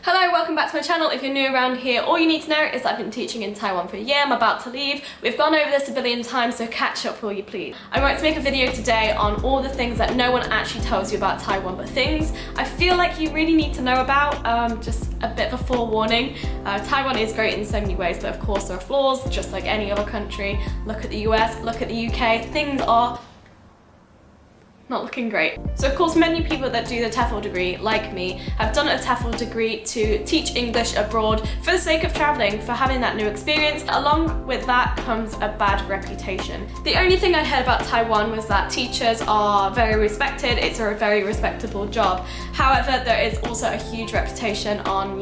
Hello, welcome back to my channel. If you're new around here, all you need to know is that I've been teaching in Taiwan for a year. I'm about to leave. We've gone over this a billion times, so catch up will you please. I want to make a video today on all the things that no one actually tells you about Taiwan, but things I feel like you really need to know about. Just a bit of a forewarning. Taiwan is great in so many ways, but of course there are flaws, just like any other country. Look at the US, look at the UK, things are not looking great. So of course many people that do the TEFL degree, like me, have done a TEFL degree to teach English abroad for the sake of travelling, for having that new experience. Along with that comes a bad reputation. The only thing I heard about Taiwan was that teachers are very respected, it's a very respectable job. However, there is also a huge reputation on,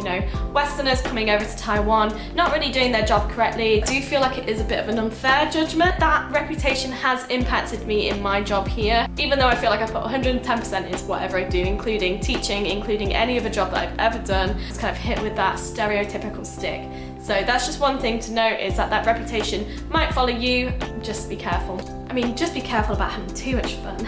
Westerners coming over to Taiwan, not really doing their job correctly. I do feel like it is a bit of an unfair judgment. That reputation has impacted me in my job here, even though I feel like I put 110% into whatever I do, including teaching, including any other job that I've ever done. It's kind of hit with that stereotypical stick. So that's just one thing to note, is that reputation might follow you. Just be careful. I mean, just be careful about having too much fun.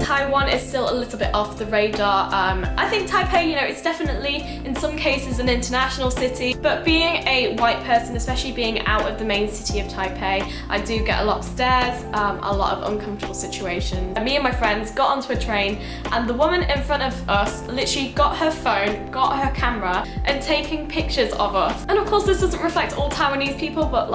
Taiwan is still a little bit off the radar. I think Taipei, it's definitely in some cases an international city, but being a white person, especially being out of the main city of Taipei, I do get a lot of stares, a lot of uncomfortable situations. Me and my friends got onto a train and the woman in front of us literally got her phone, got her camera and taking pictures of us. And of course this doesn't reflect all Taiwanese people, but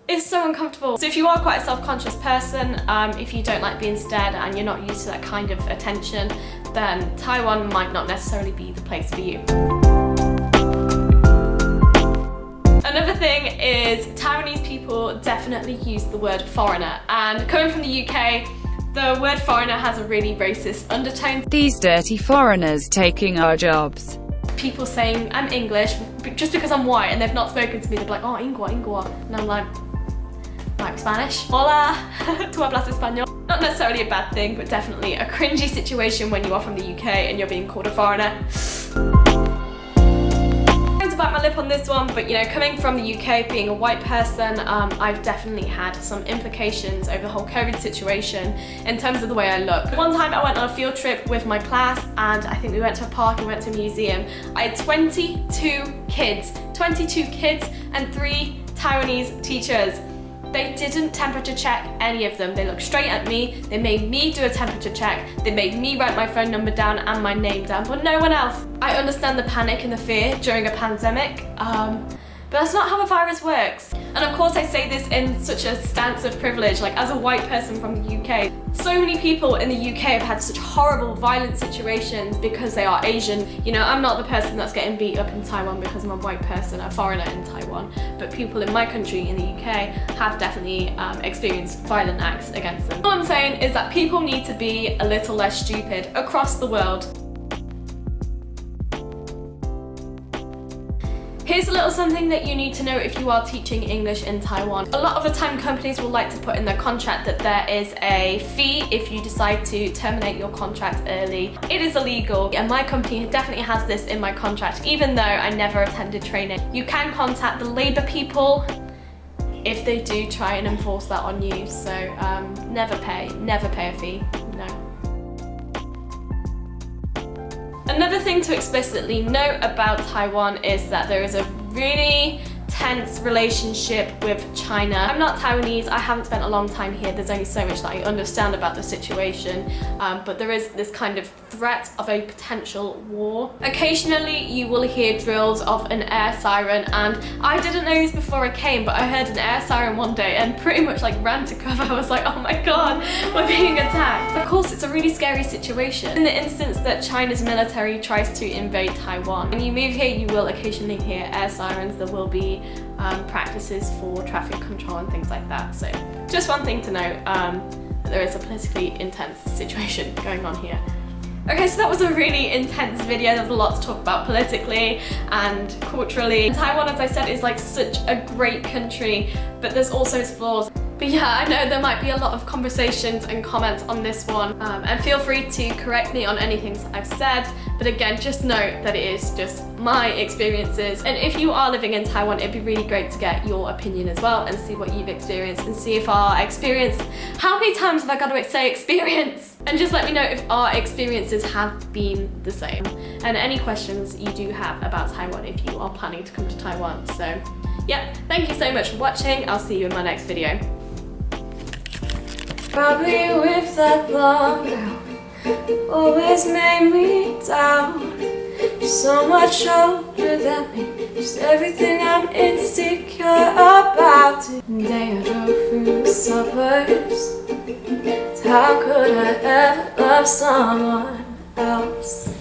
it's so uncomfortable. So if you are quite a self-conscious person, if you don't like being stared at and you're not used to that kind of attention, then Taiwan might not necessarily be the place for you. Another thing is Taiwanese people definitely use the word foreigner, and coming from the UK, the word foreigner has a really racist undertone. These dirty foreigners taking our jobs. People saying I'm English just because I'm white and they've not spoken to me, they're like, oh, Ingua. And I'm like Spanish. Hola, tú hablas español. Not necessarily a bad thing, but definitely a cringy situation when you are from the UK and you're being called a foreigner. I'm going to bite my lip on this one, but coming from the UK, being a white person, I've definitely had some implications over the whole COVID situation in terms of the way I look. One time I went on a field trip with my class and I think we went to a park and went to a museum. I had 22 kids and 3 Taiwanese teachers. They didn't temperature check any of them. They looked straight at me, they made me do a temperature check, they made me write my phone number down and my name down, but no one else. I understand the panic and the fear during a pandemic, but that's not how a virus works. And of course I say this in such a stance of privilege, as a white person from the UK. So many people in the UK have had such horrible, violent situations because they are Asian. I'm not the person that's getting beat up in Taiwan because I'm a white person, a foreigner in Taiwan, but people in my country, in the UK, have definitely experienced violent acts against them. All I'm saying is that people need to be a little less stupid across the world. Here's a little something that you need to know if you are teaching English in Taiwan. A lot of the time companies will like to put in their contract that there is a fee if you decide to terminate your contract early. It is illegal, and my company definitely has this in my contract, even though I never attended training. You can contact the labour people if they do try and enforce that on you, so never pay a fee, no. Another thing to explicitly note about Taiwan is that there is a really tense relationship with China. I'm not Taiwanese, I haven't spent a long time here, there's only so much that I understand about the situation, but there is this kind of threat of a potential war. Occasionally you will hear drills of an air siren, and I didn't know this before I came, but I heard an air siren one day and pretty much ran to cover. I was like, oh my god, we're being attacked. Of course it's a really scary situation. In the instance that China's military tries to invade Taiwan, when you move here you will occasionally hear air sirens, there will be practices for traffic control and things like that. So just one thing to note, that there is a politically intense situation going on here. Okay, so that was a really intense video. There's a lot to talk about politically and culturally. Taiwan, as I said, is such a great country, but there's also its flaws. But yeah, I know there might be a lot of conversations and comments on this one, and feel free to correct me on anything I've said, but again, just note that it is just my experiences, and if you are living in Taiwan, it'd be really great to get your opinion as well and see what you've experienced and see if our experience, how many times have I got to say experience? And just let me know if our experiences have been the same, and any questions you do have about Taiwan if you are planning to come to Taiwan. So yeah, thank you so much for watching. I'll see you in my next video. Probably with that blonde girl always made me down. You're so much older than me, just everything I'm insecure about. Today I drove through the suburbs. How could I ever love someone else?